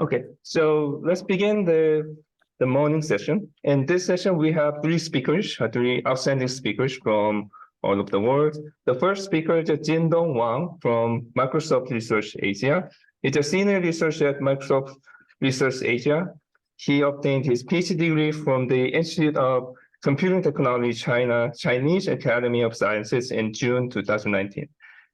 Okay, so let's begin the morning session. In this session, we have three outstanding speakers from all over the world. The first speaker is Jindong Wang from Microsoft Research Asia. He's a senior researcher at Microsoft Research Asia. He obtained his PhD degree from the Institute of Computing Technology China, Chinese Academy of Sciences in June 2019.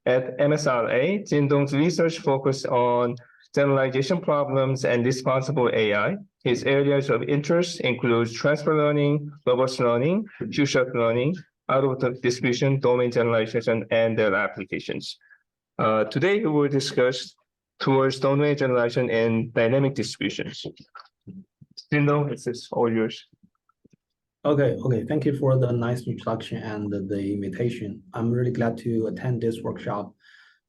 At MSRA, Jindong's research focused on generalization problems and responsible AI. His areas of interest include transfer learning, robust learning, few-shot learning, out-of-distribution, domain generalization, and their applications. Today, we will discuss towards domain generalization and dynamic distributions. Jindong, it's all yours. Okay. Thank you for the nice introduction and the invitation. I'm really glad to attend this workshop.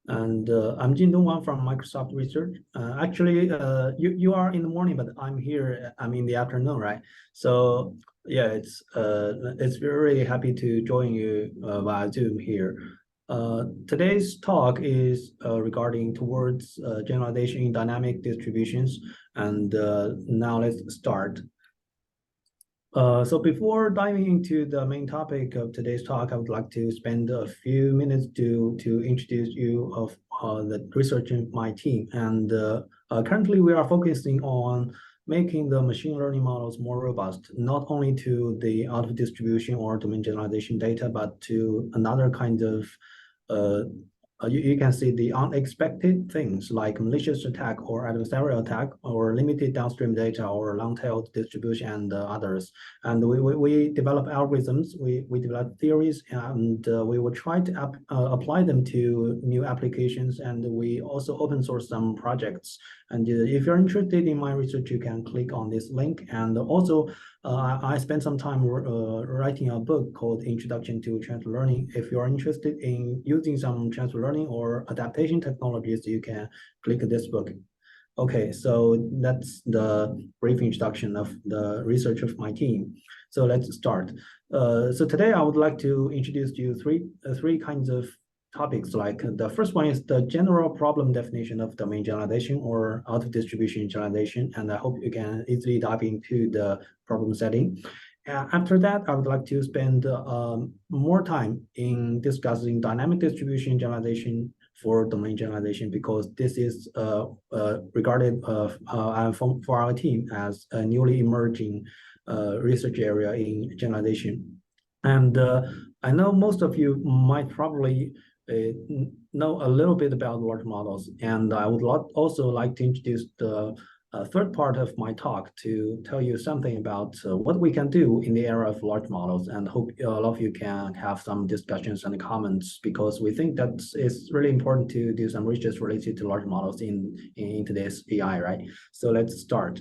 And I'm Jindong Wang from Microsoft Research. Actually, you are in the morning, but I'm here. I'm in the afternoon, right? So yeah, it's very happy to join you via Zoom here. Today's talk is regarding towards generalization in dynamic distributions. And now let's start. So before diving into the main topic of today's talk, I would like to spend a few minutes to introduce you of the research in my team. And currently, we are focusing on making the machine learning models more robust, not only to the out-of-distribution or domain generalization data, but to another kind of you can see the unexpected things like malicious attack or adversarial attack or limited downstream data or long-tailed distribution and others. And we develop algorithms, we develop theories, and we will try to apply them to new applications. And we also open source some projects. And if you're interested in my research, you can click on this link. And also, I spent some time writing a book called Introduction to Transfer Learning. If you're interested in using some transfer learning or adaptation technologies, you can click this book. Okay, so that's the brief introduction of the research of my team. So let's start. So today I would like to introduce you three kinds of topics. Like the first one is the general problem definition of domain generalization or out-of-distribution generalization, and I hope you can easily dive into the problem setting. After that, I would like to spend more time in discussing dynamic distribution generalization for domain generalization, because this is regarded for our team as a newly emerging research area in generalization. And I know most of you might probably know a little bit about large models, and I would also like to introduce the third part of my talk to tell you something about what we can do in the area of large models, and hope all of you can have some discussions and comments, because we think that it's really important to do some research related to large models in today's AI, right? So let's start.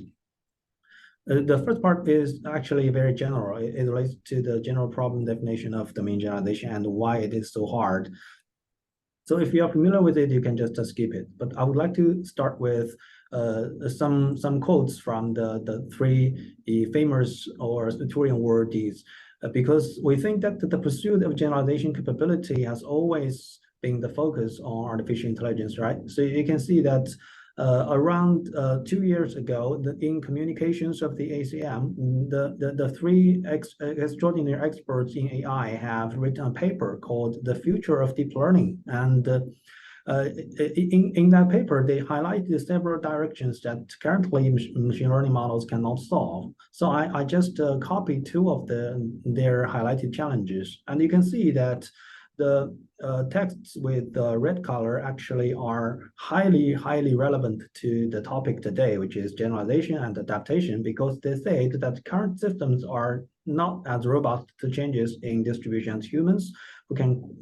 The first part is actually very general. It relates to the general problem definition of domain generalization and why it is so hard. So if you are familiar with it, you can just skip it. But I would like to start with some quotes from the three famous or Turing wordies, because we think that the pursuit of generalization capability has always been the focus on artificial intelligence, right? So you can see that around 2 years ago, in communications of the ACM, the three extraordinary experts in AI have written a paper called "The Future of Deep Learning," and in that paper, they highlighted several directions that currently machine learning models cannot solve. So I just copied two of their highlighted challenges, and you can see that the texts with the red color actually are highly relevant to the topic today, which is generalization and adaptation, because they say that current systems are not as robust to changes in distribution as humans,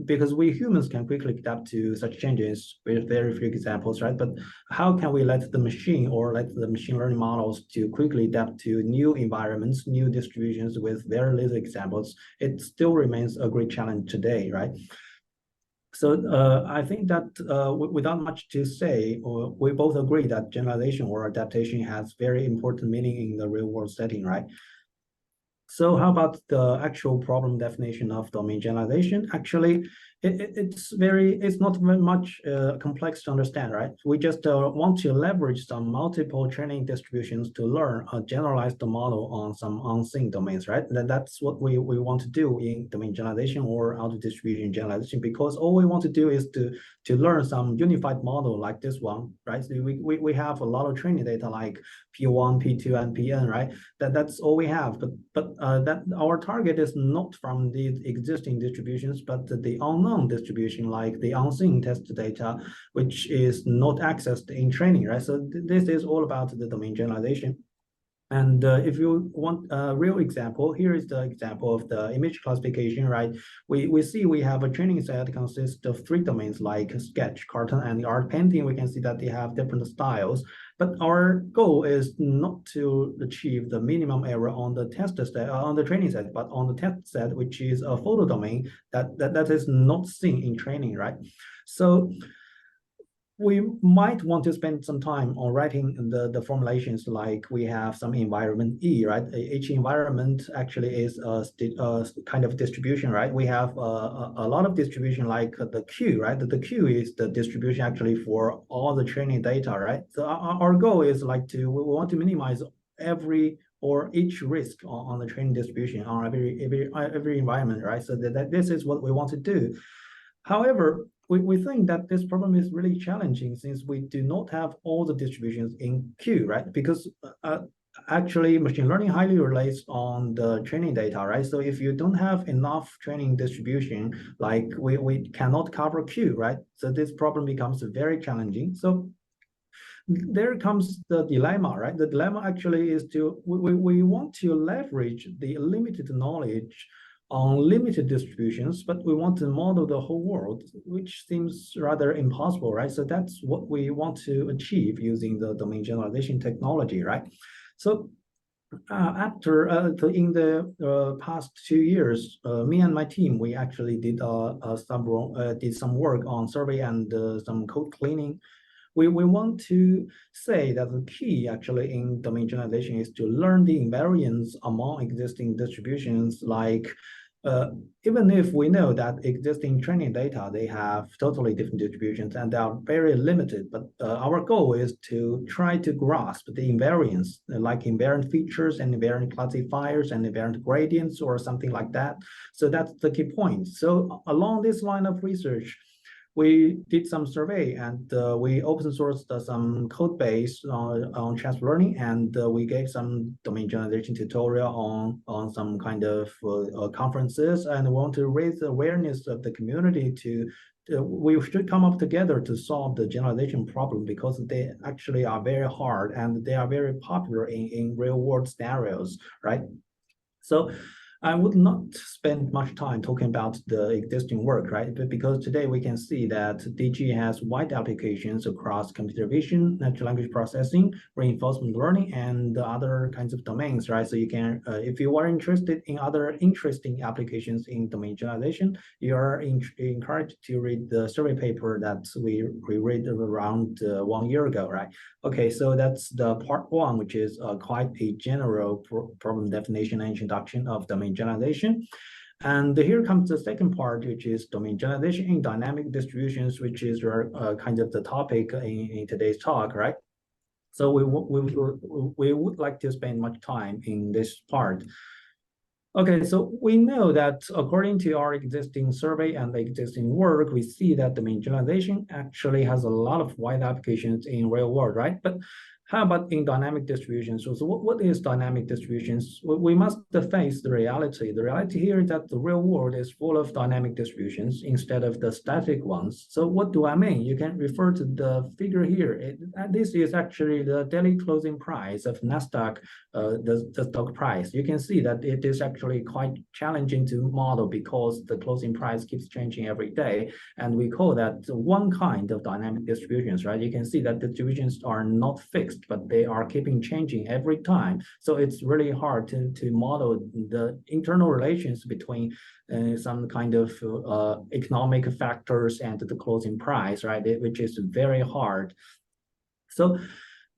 because we humans can quickly adapt to such changes with very few examples, right? But how can we let the machine or let the machine learning models to quickly adapt to new environments, new distributions with very little examples? It still remains a great challenge today, right? So I think that without much to say, we both agree that generalization or adaptation has very important meaning in the real world setting, right? So how about the actual problem definition of domain generalization? Actually, it's not very much complex to understand, right? We just want to leverage some multiple training distributions to learn a generalized model on some unseen domains, right? That's what we want to do in domain generalization or auto distribution generalization, because all we want to do is to learn some unified model like this one, right? So we have a lot of training data like P1, P2, and Pn, right? That's all we have, but that our target is not from the existing distributions, but the unknown distribution like the unseen test data, which is not accessed in training, right? So this is all about the domain generalization. And if you want a real example, here is the example of the image classification, right? We see we have a training set consists of 3 domains like sketch, cartoon, and art painting. We can see that they have different styles, but our goal is not to achieve the minimum error on the test set, on the training set, but on the test set, which is a photo domain that is not seen in training, right? So we might want to spend some time on writing the formulations, like we have some environment E, right? Each environment actually is a kind of distribution, right? We have a lot of distribution like the Q, right? The Q is the distribution actually for all the training data, right? So our goal is like we want to minimize every or each risk on the training distribution on every environment, right? So that this is what we want to do. However, we think that this problem is really challenging since we do not have all the distributions in Q, right? Because actually machine learning highly relates on the training data, right? So if you don't have enough training distribution, like we cannot cover Q, right? So this problem becomes very challenging. So there comes the dilemma, right? The dilemma actually is we want to leverage the limited knowledge on limited distributions, but we want to model the whole world, which seems rather impossible, right? So that's what we want to achieve using the domain generalization technology, right? So in the past 2 years, me and my team, we actually did some work on survey and some code cleaning. We want to say that the key actually in domain generalization is to learn the invariance among existing distributions, like even if we know that existing training data, they have totally different distributions and they are very limited, but our goal is to try to grasp the invariance, like invariant features and invariant classifiers and invariant gradients or something like that. So that's the key point. So along this line of research, we did some survey and we open sourced some code base on transfer learning, and we gave some domain generalization tutorial on some kind of conferences, and want to raise the awareness of the community we should come up together to solve the generalization problem, because they actually are very hard and they are very popular in real world scenarios, right? So I would not spend much time talking about the existing work, right? But because today we can see that DG has wide applications across computer vision, natural language processing, reinforcement learning, and other kinds of domains, right? So you can, if you are interested in other interesting applications in domain generalization, you are encouraged to read the survey paper that we read around 1 year ago, right? Okay, so that's the part 1, which is quite a general problem definition and introduction of domain generalization. And here comes the second part, which is domain generalization in dynamic distributions, which is kind of the topic in today's talk, right? So we would like to spend much time in this part. Okay, so we know that according to our existing survey and the existing work, we see that domain generalization actually has a lot of wide applications in real world, right? But how about in dynamic distributions? So what is dynamic distributions? We must face the reality. The reality here is that the real world is full of dynamic distributions instead of the static ones. So what do I mean? You can refer to the figure here. This is actually the daily closing price of Nasdaq, the stock price. You can see that it is actually quite challenging to model because the closing price keeps changing every day. And we call that one kind of dynamic distributions, right? You can see that distributions are not fixed, but they are keeping changing every time. So it's really hard to model the internal relations between some kind of economic factors and the closing price, right? Which is very hard. So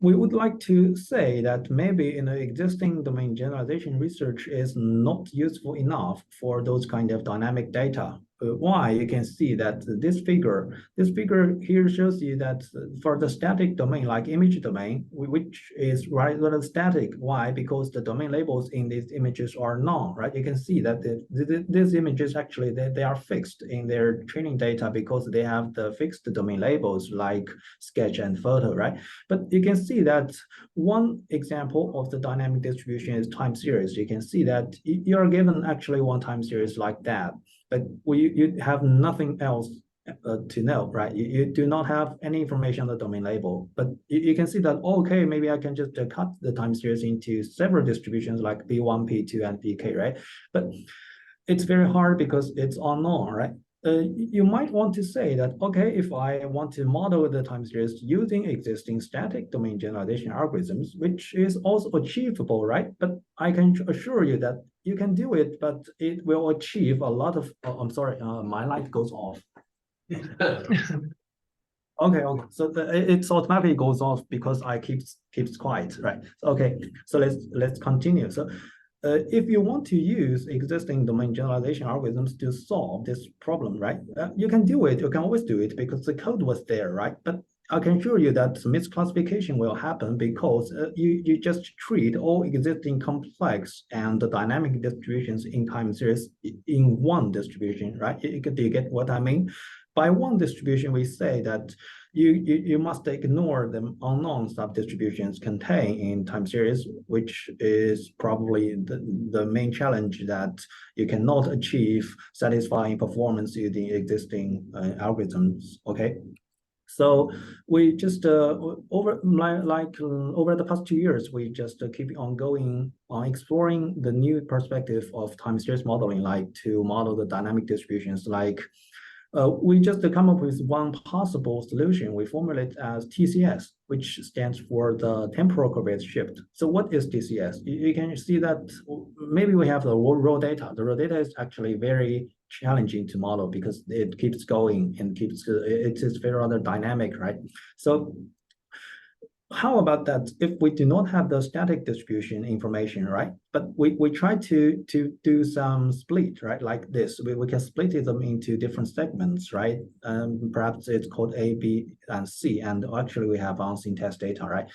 we would like to say that maybe in the existing domain generalization research is not useful enough for those kind of dynamic data. why you can see that this figure here shows you that for the static domain, like image domain, which is rather static. Why? Because the domain labels in these images are none, right? You can see that these images actually they are fixed in their training data because they have the fixed domain labels like sketch and photo, right? But you can see that one example of the dynamic distribution is time series. You can see that you are given actually one time series like that. But you have nothing else to know, right? You do not have any information on the domain label, but you can see that, okay, maybe I can just cut the time series into several distributions like P1, P2, and Pk, right? But it's very hard because it's unknown, right? You might want to say that, okay, if I want to model the time series using existing static domain generalization algorithms, which is also achievable, right? But I can assure you that you can do it, but it will achieve a lot of, I'm sorry, my light goes off. Okay, so it automatically goes off because I keeps quiet, right? Okay, so let's continue. So if you want to use existing domain generalization algorithms to solve this problem, right? You can do it. You can always do it because the code was there, right? But I can assure you that misclassification will happen because you just treat all existing complex and dynamic distributions in time series in one distribution, right? Do you get what I mean? By one distribution, we say that you must ignore the unknown sub-distributions contained in time series, which is probably the main challenge that you cannot achieve satisfying performance using existing algorithms, okay? So we just over the past 2 years, we just keep on going on exploring the new perspective of time series modeling, like to model the dynamic distributions, like we just come up with one possible solution. We formulate as TCS, which stands for the temporal covariance shift. So what is TCS? You can see that maybe we have the raw data. The raw data is actually very challenging to model because it keeps going and it is very rather dynamic, right? So how about that if we do not have the static distribution information, right? But we try to do some split, right? Like this, we can split them into different segments, right? Perhaps it's called A, B, and C, and actually we have unseen test data, right?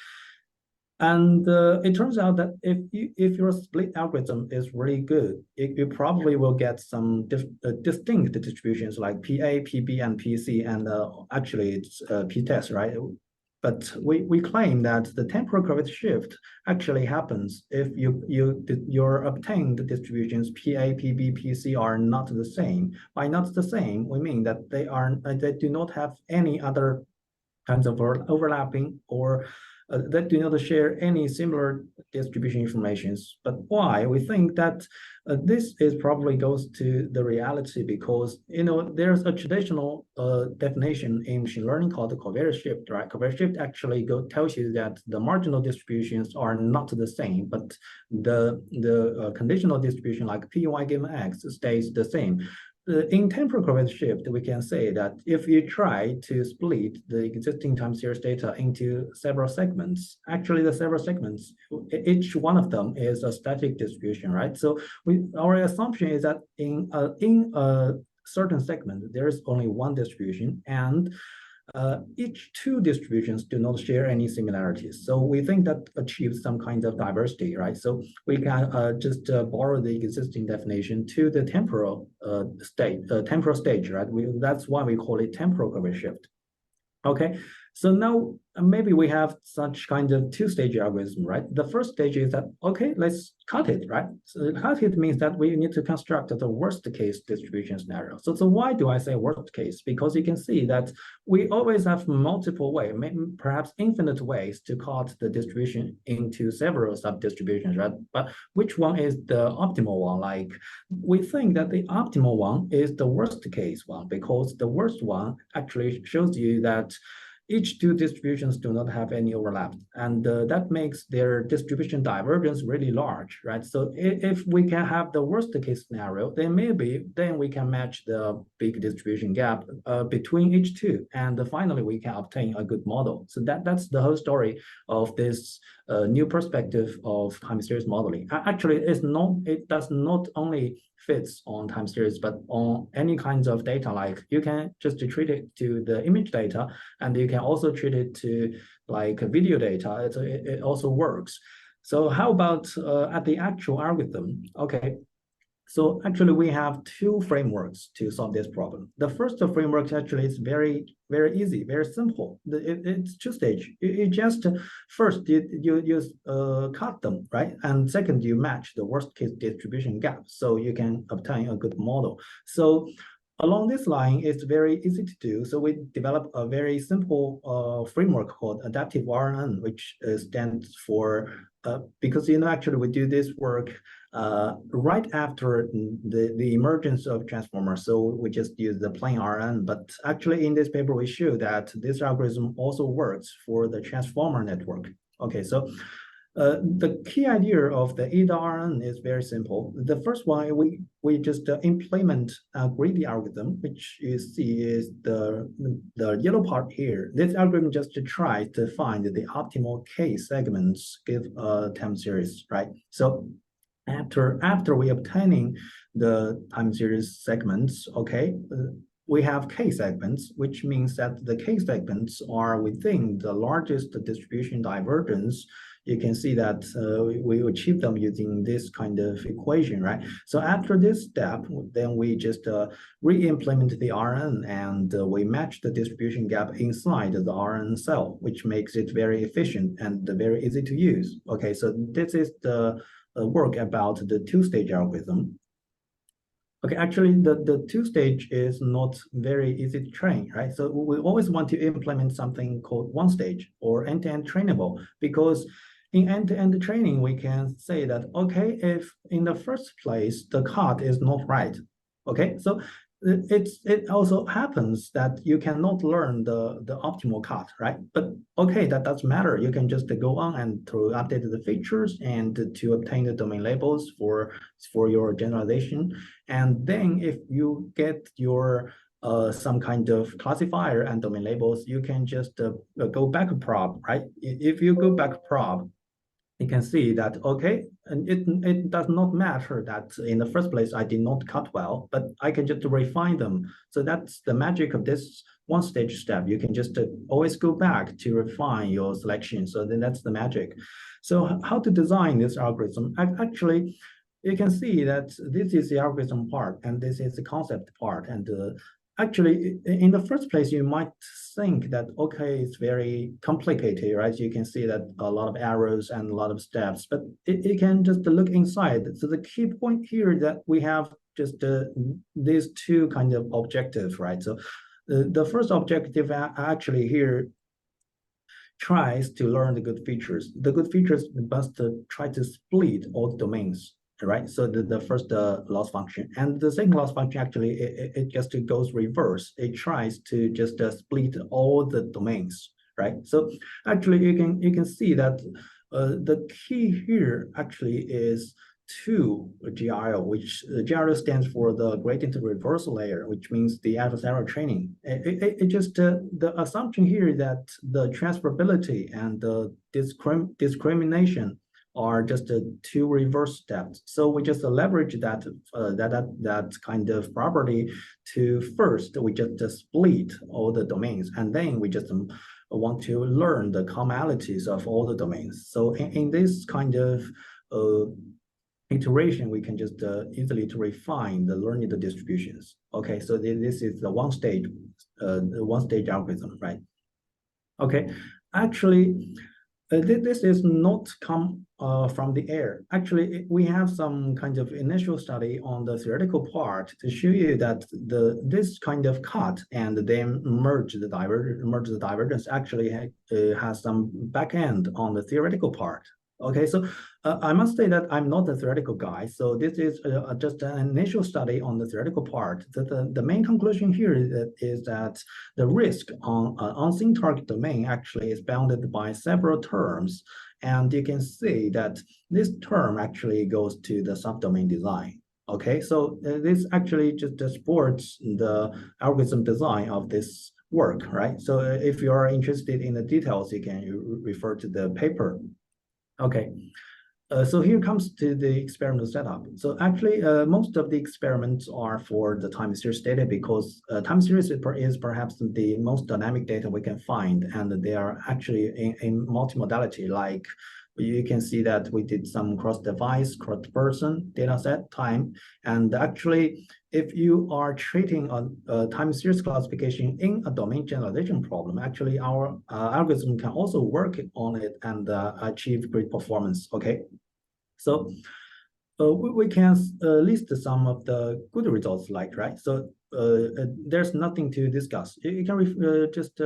And it turns out that if your split algorithm is really good, you probably will get some distinct distributions like PA, PB, and PC, and actually it's P-test, right? But we claim that the temporal covariance shift actually happens if your obtained distributions PA, PB, PC are not the same. By not the same, we mean that they do not have any other kinds of overlapping or that do not share any similar distribution informations. But why? We think that this is probably goes to the reality because, there's a traditional definition in machine learning called the covariance shift, right? Covariance shift actually tells you that the marginal distributions are not the same, but the conditional distribution like Py given X stays the same. In temporal covariance shift, we can say that if you try to split the existing time series data into several segments, actually the several segments, each one of them is a static distribution, right? So our assumption is that in a certain segment, there is only one distribution, and each two distributions do not share any similarities. So we think that achieves some kind of diversity, right? So we can just borrow the existing definition to the temporal stage, right? That's why we call it temporal covariance shift. Okay, so now maybe we have such kind of two-stage algorithm, right? The first stage is that, okay, let's cut it, right? So cut it means that we need to construct the worst case distribution scenario. So why do I say worst case? Because you can see that we always have multiple ways, perhaps infinite ways to cut the distribution into several sub-distributions, right? But which one is the optimal one? Like, we think that the optimal one is the worst case one because the worst one actually shows you that each two distributions do not have any overlap, and that makes their distribution divergence really large, right? So if we can have the worst case scenario, then we can match the big distribution gap between each two, and finally we can obtain a good model. So that's the whole story of this new perspective of time series modeling. Actually, it does not only fits on time series, but on any kinds of data. Like you can just treat it to the image data, and you can also treat it to like video data. It also works. So how about at the actual algorithm? Okay. So actually, we have two frameworks to solve this problem. The first framework actually is very, very easy, very simple. It's two-stage. You just first you cut them, right? And second, you match the worst case distribution gap, so you can obtain a good model. So along this line, it's very easy to do. So we develop a very simple framework called adaptive RNN, which stands for because actually we do this work right after the emergence of transformers. So we just use the plain RN, but actually in this paper, we show that this algorithm also works for the transformer network. Okay, so the key idea of the ADA-RN is very simple. The first one, we just implement a greedy algorithm, which you see is the yellow part here. This algorithm just to try to find the optimal K segments give a time series, right? So after we obtaining the time series segments, okay, we have K segments, which means that the K segments are within the largest distribution divergence. You can see that we achieve them using this kind of equation, right? So after this step, then we just re-implement the RN and we match the distribution gap inside the RN cell, which makes it very efficient and very easy to use. Okay, so this is the work about the two-stage algorithm. Okay, actually, the two-stage is not very easy to train, right? So we always want to implement something called one-stage or end-to-end trainable, because in end-to-end training, we can say that, okay, if in the first place, the cut is not right, okay? So it also happens that you cannot learn the optimal cut, right? But okay, that doesn't matter. You can just go on and to update the features and to obtain the domain labels for your generalization. And then if you get your some kind of classifier and domain labels, you can just go back prob, right? If you go back prob, you can see that, okay, and it does not matter that in the first place I did not cut well, but I can just refine them. So that's the magic of this one-stage step. You can just always go back to refine your selection. So then that's the magic. So how to design this algorithm? Actually, you can see that this is the algorithm part and this is the concept part. And actually, in the first place, you might think that, okay, it's very complicated, right? You can see that a lot of arrows and a lot of steps, but it can just look inside. So the key point here that we have just these two kind of objectives, right? So the first objective actually here tries to learn the good features. The good features must try to split all the domains, right? So the first loss function, and the second loss function actually it just goes reverse. It tries to just split all the domains, right? So actually you can see that the key here actually is 2 GRL, which GRL stands for the gradient reversal layer, which means the adversarial training. It just the assumption here is that the transferability and the discrimination are just 2 reverse steps. So we just leverage that that kind of property to first we just split all the domains, and then we just want to learn the commonalities of all the domains. So in this kind of iteration, we can just easily to refine the learning the distributions. Okay, so this is the one stage algorithm, right? Okay, actually, this is not come from the air. Actually, we have some kind of initial study on the theoretical part to show you that this kind of cut and then merge the divergence actually has some back end on the theoretical part. Okay, so I must say that I'm not a theoretical guy, so this is just an initial study on the theoretical part. The main conclusion here is that the risk on unseen target domain actually is bounded by several terms, and you can see that this term actually goes to the subdomain design. Okay, so this actually just supports the algorithm design of this work, right? So if you are interested in the details, you can refer to the paper. Okay. So here comes to the experimental setup. So actually, most of the experiments are for the time series data because time series is perhaps the most dynamic data we can find, and they are actually in multimodality. Like you can see that we did some cross-device, cross-person data set time, and actually, if you are treating a time series classification in a domain generalization problem, actually our algorithm can also work on it and achieve great performance. Okay. So we can list some of the good results, like, right? So there's nothing to discuss. You can just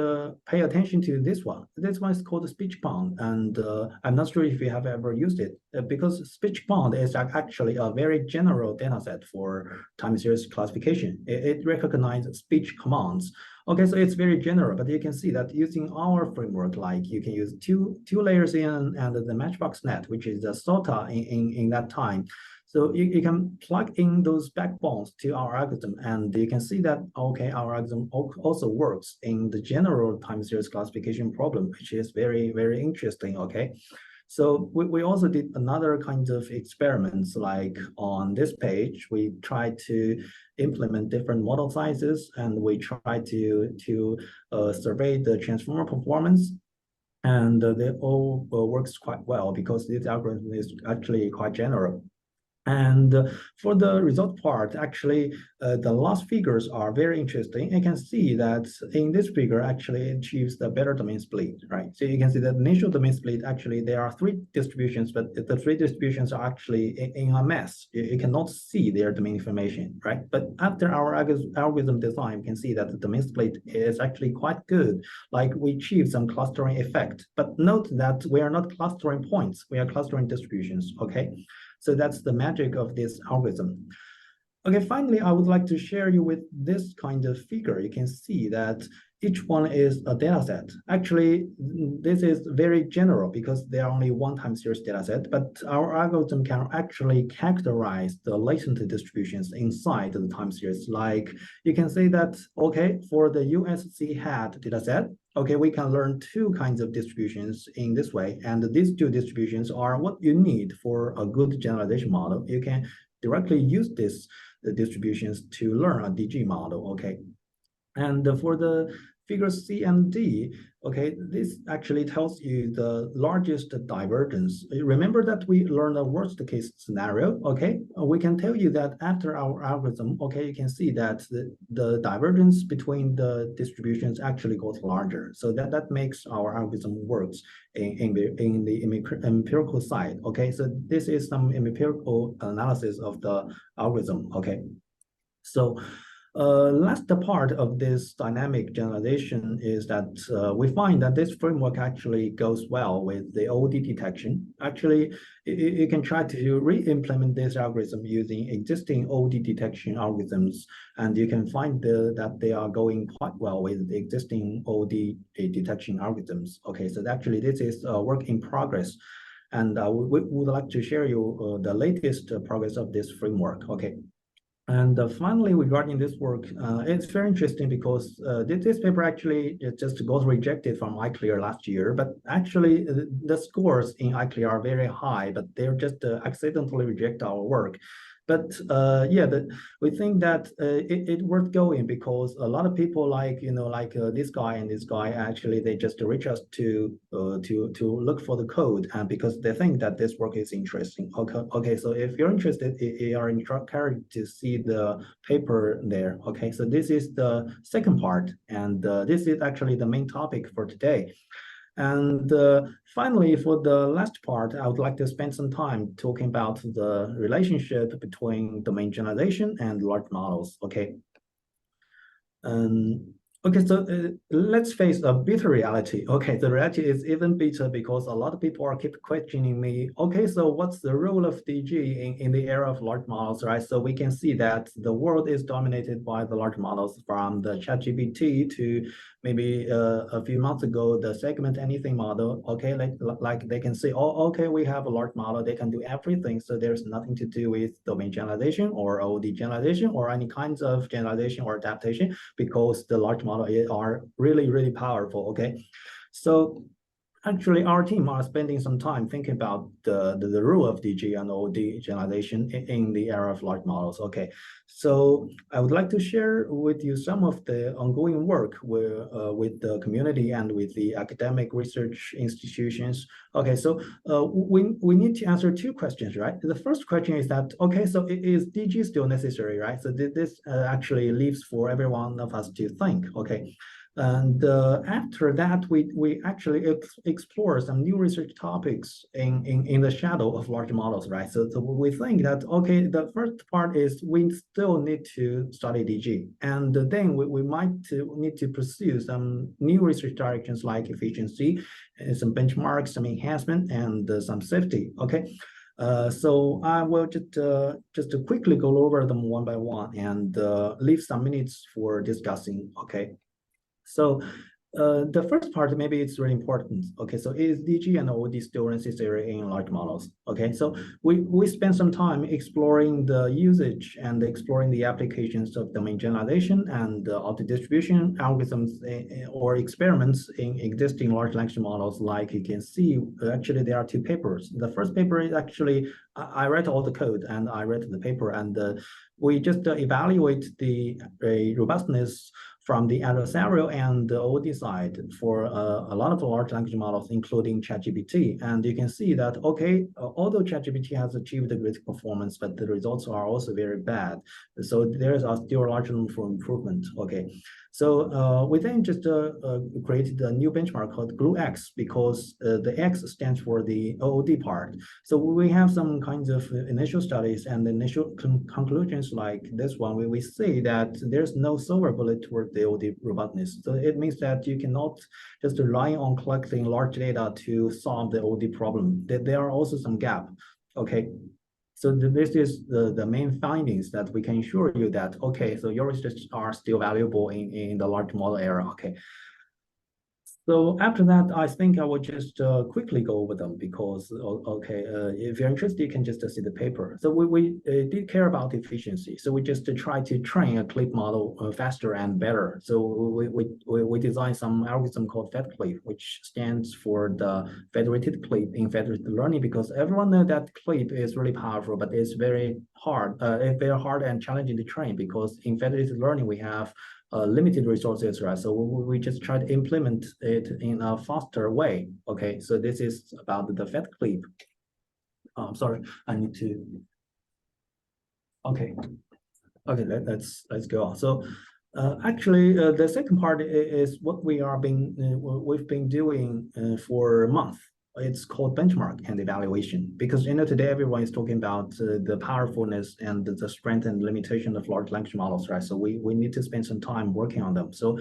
pay attention to this one. This one is called speech bound, and I'm not sure if you have ever used it because speech bound is actually a very general data set for time series classification. It recognizes speech commands. Okay, so it's very general, but you can see that using our framework, like you can use two layers in and the matchbox net, which is the SOTA in that time. So you can plug in those backbones to our algorithm, and you can see that, okay, our algorithm also works in the general time series classification problem, which is very, very interesting, okay? So we also did another kind of experiments, like on this page, we tried to implement different model sizes, and we tried to survey the transformer performance. And they all works quite well because this algorithm is actually quite general. And for the result part, actually, the last figures are very interesting. You can see that in this figure, actually, it achieves the better domain split, right? So you can see that initial domain split, actually, there are three distributions, but the three distributions are actually in a mess. You cannot see their domain information, right? But after our algorithm design, you can see that the domain split is actually quite good. Like we achieve some clustering effect. But note that we are not clustering points, we are clustering distributions, okay? So that's the magic of this algorithm. Okay, finally, I would like to share you with this kind of figure. You can see that each one is a data set. Actually, this is very general because there are only one time series data set, but our algorithm can actually characterize the latent distributions inside the time series. Like you can say that, okay, for the USC hat data set, okay, we can learn two kinds of distributions in this way. And these two distributions are what you need for a good generalization model. You can directly use the distributions to learn a DG model, okay? And for the figures C and D, okay, this actually tells you the largest divergence. Remember that we learned a worst case scenario, okay? We can tell you that after our algorithm, okay, you can see that the divergence between the distributions actually goes larger. So that makes our algorithm works in the empirical side, okay? So this is some empirical analysis of the algorithm, okay? So last part of this dynamic generalization is that we find that this framework actually goes well with the OD detection. Actually, you can try to re-implement this algorithm using existing OD detection algorithms, and you can find that they are going quite well with the existing OD detection algorithms. Okay, so actually this is a work in progress. And we would like to share you the latest progress of this framework. Okay. And finally, regarding this work, it's very interesting because this paper actually just got rejected from iClear last year, but actually the scores in iClear are very high, but they're just accidentally reject our work. But yeah, we think that it worth going because a lot of people like, this guy and this guy, actually, they just reach us to look for the code and because they think that this work is interesting. Okay, so if you're interested, you are encouraged to see the paper there. Okay, so this is the second part, and this is actually the main topic for today. And finally, for the last part, I would like to spend some time talking about the relationship between domain generalization and large models, okay? Okay, so let's face a bitter reality. Okay, the reality is even bitter because a lot of people are keep questioning me. Okay, so what's the role of DG in the era of large models, right? So we can see that the world is dominated by the large models from the ChatGPT to maybe a few months ago, the segment anything model. Okay, like they can say, oh, okay, we have a large model, they can do everything. So there's nothing to do with domain generalization or OD generalization or any kinds of generalization or adaptation because the large model are really, really powerful, okay? So Actually, our team are spending some time thinking about the role of DG and OD generalization in the era of large models. Okay, so I would like to share with you some of the ongoing work with the community and with the academic research institutions. Okay, so we need to answer two questions, right? The first question is that, okay, so is DG still necessary, right? So this actually leaves for every one of us to think, okay. And after that, we actually explore some new research topics in the shadow of large models, right? So we think that, okay, the first part is we still need to study DG. And then we might need to pursue some new research directions like efficiency, some benchmarks, some enhancement, and some safety, okay? So I will just quickly go over them one by one and leave some minutes for discussing, okay? So the first part, maybe it's really important. Okay, so is DG and OD still necessary in large models? Okay, so we spent some time exploring the usage and exploring the applications of domain generalization and auto distribution algorithms or experiments in existing large language models. Like you can see, actually there are two papers. The first paper is actually, I read all the code and I read the paper, and we just evaluate the robustness from the adversarial and the OD side for a lot of large language models, including ChatGPT. And you can see that, okay, although ChatGPT has achieved a great performance, but the results are also very bad. So there's still a large room for improvement, okay. So we then just created a new benchmark called GlueX because the X stands for the OOD part. So we have some kinds of initial studies and initial conclusions like this one, where we say that there's no silver bullet toward the OOD robustness. So it means that you cannot just rely on collecting large data to solve the OOD problem. There are also some gaps, okay? So this is the main findings that we can assure you that, okay, so your research are still valuable in the large model era, okay. So after that, I think I will just quickly go over them because, okay, if you're interested, you can just see the paper. So we did care about efficiency. So we just try to train a clip model faster and better. So we designed some algorithm called FedClip, which stands for the federated clip in federated learning, because everyone knows that clip is really powerful, but it's very hard and challenging to train, because in federated learning, we have limited resources, right? So we just try to implement it in a faster way. Okay, so this is about the fed clip. Sorry, I need to. Okay, let's go on. So actually, the second part is what we've been doing for a month. It's called benchmark and evaluation, because today everyone is talking about the powerfulness and the strength and limitation of large language models, right? So we need to spend some time working on them. So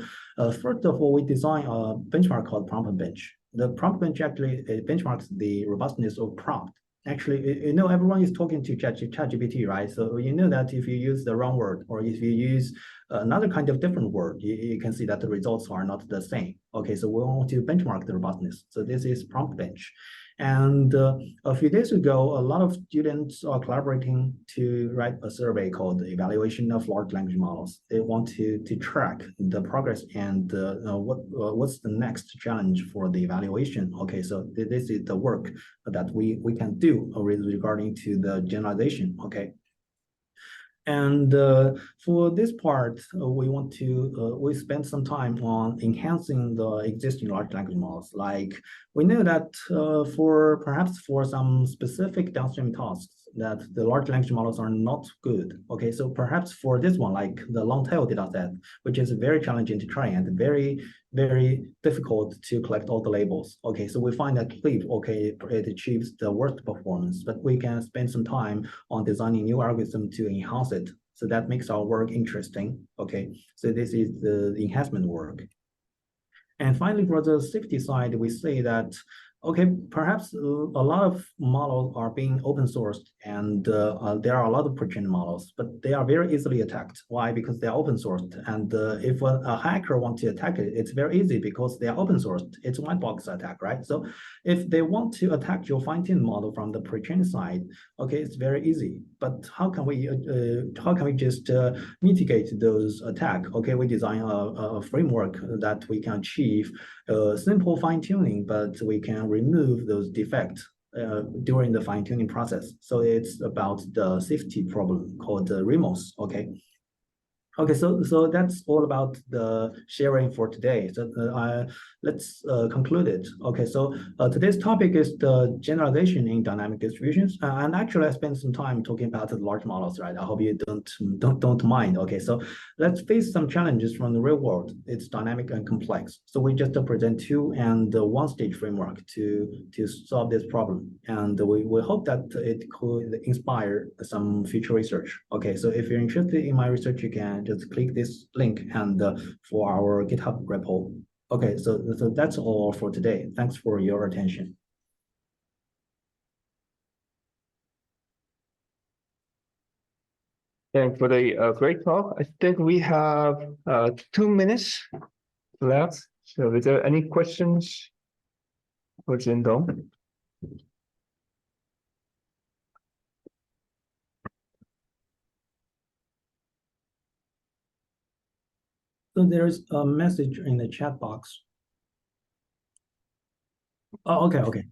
first of all, we design a benchmark called prompt bench. The prompt bench actually benchmarks the robustness of prompt. Actually, everyone is talking to ChatGPT, right? So you know that if you use the wrong word, or if you use another kind of different word, you can see that the results are not the same. Okay, so we want to benchmark the robustness. So this is prompt bench. And a few days ago, a lot of students are collaborating to write a survey called the Evaluation of Large Language Models. They want to track the progress and what's the next challenge for the evaluation. Okay, so this is the work that we can do regarding to the generalization. Okay. And for this part, we spend some time on enhancing the existing large language models. Like we know that perhaps for some specific downstream tasks, that the large language models are not good. Okay, so perhaps for this one, like the long tail data set, which is very challenging to train and very, very difficult to collect all the labels. Okay, so we find that clip, okay, it achieves the worst performance, but we can spend some time on designing new algorithm to enhance it. So that makes our work interesting. Okay, so this is the enhancement work. And finally, for the safety side, we say that, okay, perhaps a lot of models are being open sourced, and there are a lot of pre-trained models, but they are very easily attacked. Why? Because they are open sourced. And if a hacker wants to attack it, it's very easy because they are open sourced. It's a white box attack, right? So if they want to attack your fine-tuned model from the pre-trained side, okay, it's very easy. But how can we just mitigate those attacks? Okay, we design a framework that we can achieve simple fine-tuning, but we can remove those defects during the fine-tuning process. So it's about the safety problem called the remorse. Okay. Okay, so that's all about the sharing for today. So let's conclude it. Okay, so today's topic is the generalization in dynamic distributions. And actually, I spent some time talking about the large models, right? I hope you don't mind. Okay, so let's face some challenges from the real world. It's dynamic and complex. So we just present two and one stage framework to solve this problem. And we hope that it could inspire some future research. Okay, so if you're interested in my research, you can just click this link and for our GitHub repo. Okay, so that's all for today. Thanks for your attention. Thanks for the great talk. I think we have 2 minutes left. So is there any questions for Jindong? So there's a message in the chat box. Oh, okay.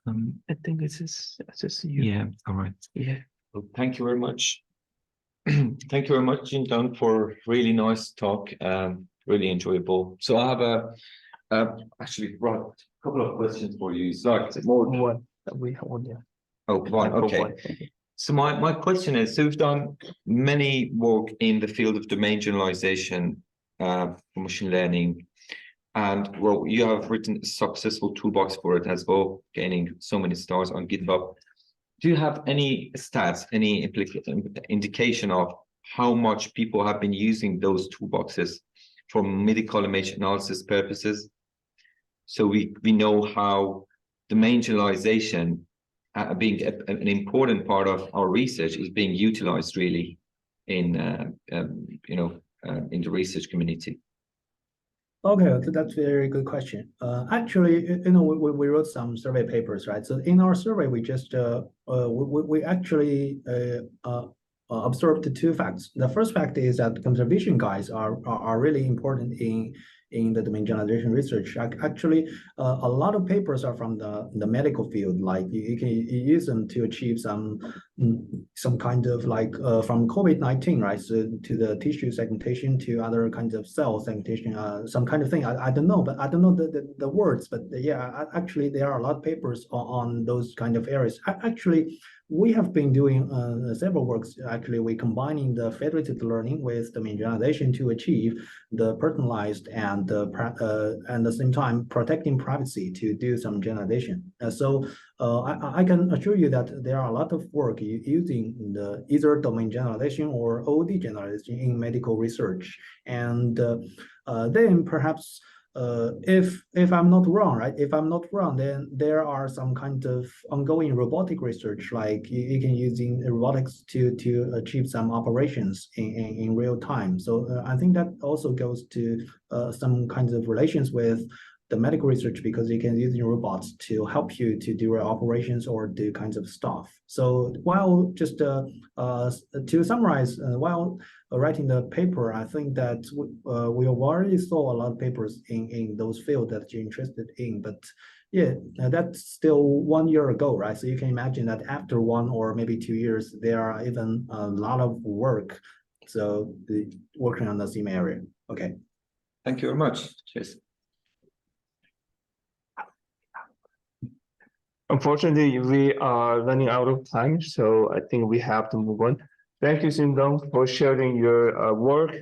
I think it's just you. Yeah, all right. Yeah. Well, thank you very much. Thank you very much, Jindong, for really nice talk. Really enjoyable. So I have actually brought a couple of questions for you. So more One that we have one, yeah. Oh, one. Okay. So my question is, so we've done many work in the field of domain generalization for machine learning. And well, you have written a successful toolbox for it as well, gaining so many stars on GitHub. Do you have any stats, any indication of how much people have been using those toolboxes for medical image analysis purposes? So we know how domain generalization being an important part of our research is being utilized really in in the research community. Okay, that's a very good question. Actually, we wrote some survey papers, right? So in our survey, we just we actually observed two facts. The first fact is that conservation guides are really important in the domain generalization research. Actually, a lot of papers are from the medical field. Like you can use them to achieve some kind of like from COVID-19, right? So to the tissue segmentation, to other kinds of cell segmentation, some kind of thing. I don't know, but I don't know the words. But yeah, actually, there are a lot of papers on those kind of areas. Actually, we have been doing several works. Actually, we're combining the federated learning with domain generalization to achieve the personalized and at the same time protecting privacy to do some generalization. So I can assure you that there are a lot of work using the either domain generalization or OOD generalization in medical research, and then perhaps. If I'm not wrong, right? If I'm not wrong, then there are some kind of ongoing robotic research, like you can using robotics to achieve some operations in real time. So I think that also goes to some kinds of relations with the medical research, because you can use your robots to help you to do operations or do kinds of stuff. So while just to summarize, while writing the paper, I think that we already saw a lot of papers in those fields that you're interested in, but yeah, that's still 1 year ago, right? So you can imagine that after 1 or maybe 2 years, there are even a lot of work. So working on the same area. Okay. Thank you very much. Cheers. Unfortunately, we are running out of time, so I think we have to move on. Thank you, Jindong, for sharing your work.